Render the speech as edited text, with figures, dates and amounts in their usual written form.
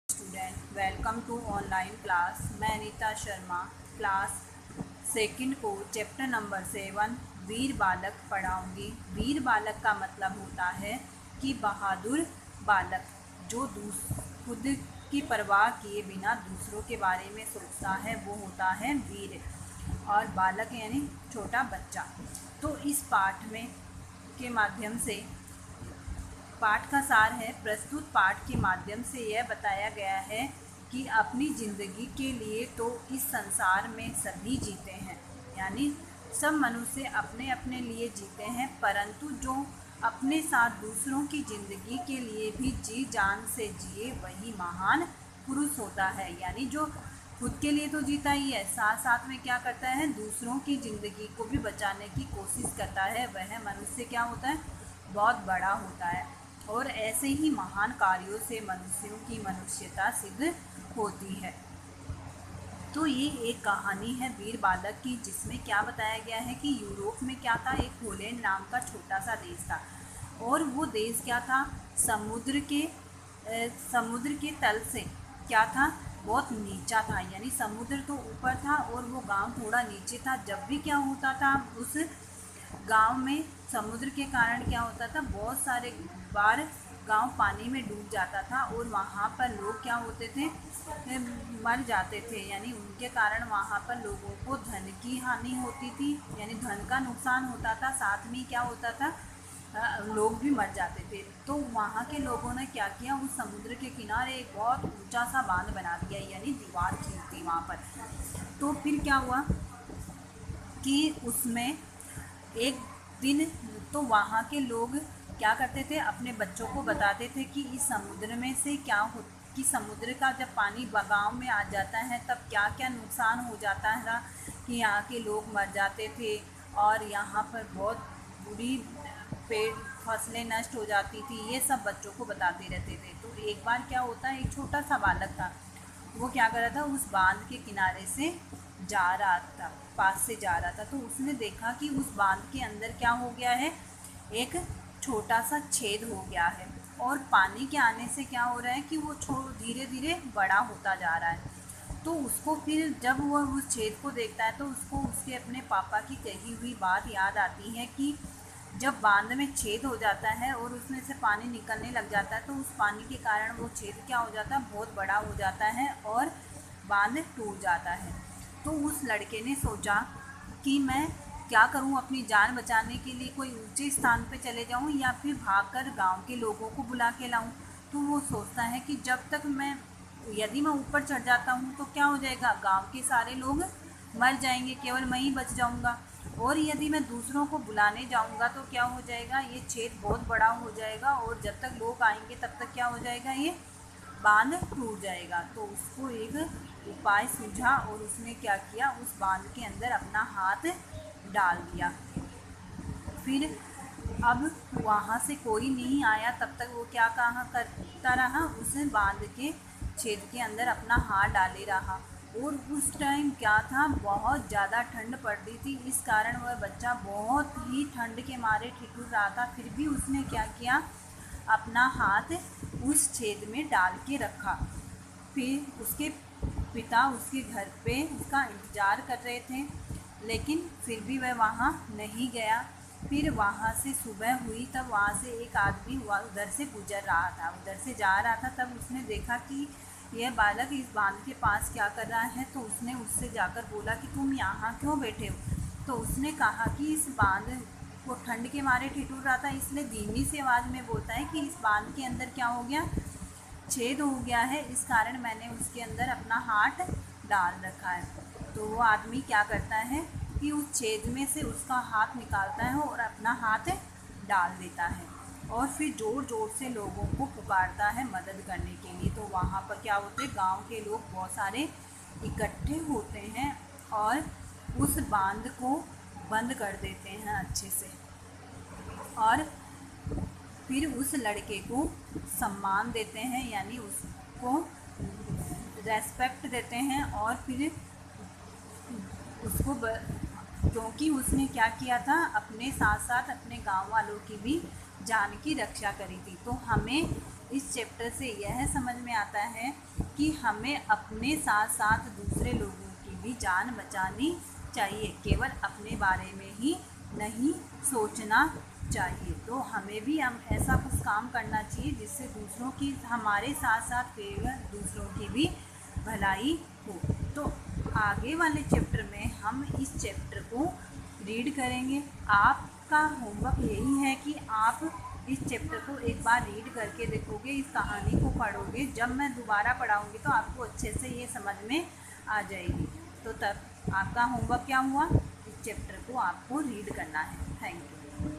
Student welcome to online class. मैं Anita Sharma class second को chapter number 7 Veer Balak पढ़ाऊंगी। वीर बालक का मतलब होता है कि बहादुर बालक जो खुद की परवाह किए बिना दूसरों के बारे में सोचता है वो होता है वीर। और बालक यानी छोटा बच्चा। तो इस पाठ में के माध्यम से पाठ का सार है। प्रस्तुत पाठ के माध्यम से यह बताया गया है कि अपनी ज़िंदगी के लिए तो इस संसार में सभी जीते हैं, यानी सब मनुष्य अपने अपने लिए जीते हैं, परंतु जो अपने साथ दूसरों की ज़िंदगी के लिए भी जी जान से जिए वही महान पुरुष होता है। यानी जो खुद के लिए तो जीता ही है, साथ साथ में क्या करता है, दूसरों की ज़िंदगी को भी बचाने की कोशिश करता है, वह मनुष्य क्या होता है, बहुत बड़ा होता है। और ऐसे ही महान कार्यों से मनुष्यों की मनुष्यता सिद्ध होती है। तो ये एक कहानी है वीर बालक की, जिसमें क्या बताया गया है कि यूरोप में क्या था, एक पोलैंड नाम का छोटा सा देश था। और वो देश क्या था, समुद्र के तल से क्या था, बहुत नीचा था। यानी समुद्र तो ऊपर था और वो गांव थोड़ा नीचे था। जब भी क्या होता था, उस गांव में समुद्र के कारण क्या होता था, बहुत सारे बार गांव पानी में डूब जाता था और वहाँ पर लोग क्या होते थे, मर जाते थे। यानी उनके कारण वहाँ पर लोगों को धन की हानि होती थी, यानी धन का नुकसान होता था, साथ में क्या होता था, लोग भी मर जाते थे। तो वहाँ के लोगों ने क्या किया, उस समुद्र के किनारे एक बहुत ऊंचा सा बांध बना दिया, यानी दीवार खींच दी वहाँ पर। तो फिर क्या हुआ कि उसमें एक दिन तो वहाँ के लोग क्या करते थे, अपने बच्चों को बताते थे कि इस समुद्र में से क्या हो, कि समुद्र का जब पानी गाँव में आ जाता है तब क्या क्या नुकसान हो जाता है, कि यहाँ के लोग मर जाते थे और यहाँ पर बहुत बुरी पेड़ फसलें नष्ट हो जाती थी। ये सब बच्चों को बताते रहते थे। तो एक बार क्या होता है, एक छोटा सा बालक था, वो क्या कर रहा था, उस बांध के किनारे से जा रहा था, पास से जा रहा था। तो उसने देखा कि उस बांध के अंदर क्या हो गया है, एक छोटा सा छेद हो गया है और पानी के आने से क्या हो रहा है कि वो धीरे धीरे बड़ा होता जा रहा है। तो उसको फिर जब वो उस छेद को देखता है तो उसको उसके अपने पापा की कही हुई बात याद आती है कि जब बांध में छेद हो जाता है और उसमें से पानी निकलने लग जाता है तो उस पानी के कारण वो छेद क्या हो जाता है, बहुत बड़ा हो जाता है और बांध टूट जाता है। तो उस लड़के ने सोचा कि मैं क्या करूं, अपनी जान बचाने के लिए कोई ऊंचे स्थान पे चले जाऊं या फिर भागकर गांव के लोगों को बुला के लाऊं। तो वो सोचता है कि जब तक मैं, यदि मैं ऊपर चढ़ जाता हूं तो क्या हो जाएगा, गांव के सारे लोग मर जाएंगे, केवल मैं ही बच जाऊंगा। और यदि मैं दूसरों को बुलाने जाऊंगा तो क्या हो जाएगा, ये छेद बहुत बड़ा हो जाएगा और जब तक लोग आएंगे तब तक क्या हो जाएगा, ये बांध टूट जाएगा। तो उसको एक उपाय सूझा और उसने क्या किया, उस बांध के अंदर अपना हाथ डाल दिया। फिर अब वहाँ से कोई नहीं आया, तब तक वो क्या कहा करता रहा, उस बांध के छेद के अंदर अपना हाथ डाले रहा। और उस टाइम क्या था, बहुत ज़्यादा ठंड पड़ रही थी, इस कारण वह बच्चा बहुत ही ठंड के मारे ठिठुर रहा था। फिर भी उसने क्या किया, अपना हाथ उस छेद में डाल के रखा। फिर उसके पिता उसके घर पे उसका इंतज़ार कर रहे थे, लेकिन फिर भी वह वहाँ नहीं गया। फिर वहाँ से सुबह हुई, तब वहाँ से एक आदमी उधर से गुजर रहा था, उधर से जा रहा था। तब उसने देखा कि यह बालक इस बांध के पास क्या कर रहा है। तो उसने उससे जाकर बोला कि तुम यहाँ क्यों बैठे हो। तो उसने कहा कि इस बांध, वो ठंड के मारे ठिठुर रहा था, इसलिए धीमी सी आवाज़ में बोलता है कि इस बांध के अंदर क्या हो गया, छेद हो गया है, इस कारण मैंने उसके अंदर अपना हाथ डाल रखा है। तो वो आदमी क्या करता है कि उस छेद में से उसका हाथ निकालता है और अपना हाथ डाल देता है और फिर ज़ोर ज़ोर से लोगों को पुकारता है मदद करने के लिए। तो वहाँ पर क्या होते, गांव के लोग बहुत सारे इकट्ठे होते हैं और उस बांध को बंद कर देते हैं अच्छे से, और फिर उस लड़के को सम्मान देते हैं, यानी उसको रेस्पेक्ट देते हैं। और फिर उसको क्योंकि उसने क्या किया था, अपने साथ साथ अपने गांव वालों की भी जान की रक्षा करी थी। तो हमें इस चैप्टर से यह समझ में आता है कि हमें अपने साथ साथ दूसरे लोगों की भी जान बचानी चाहिए, केवल अपने बारे में ही नहीं सोचना चाहिए। तो हमें भी हम ऐसा कुछ काम करना चाहिए जिससे दूसरों की, हमारे साथ साथ केवल दूसरों की भी भलाई हो। तो आगे वाले चैप्टर में हम इस चैप्टर को रीड करेंगे। आपका होमवर्क यही है कि आप इस चैप्टर को एक बार रीड करके देखोगे, इस कहानी को पढ़ोगे। जब मैं दोबारा पढ़ाऊँगी तो आपको अच्छे से ये समझ में आ जाएगी। तो तब आपका होमवर्क क्या हुआ, इस चैप्टर को आपको रीड करना है। Thank you.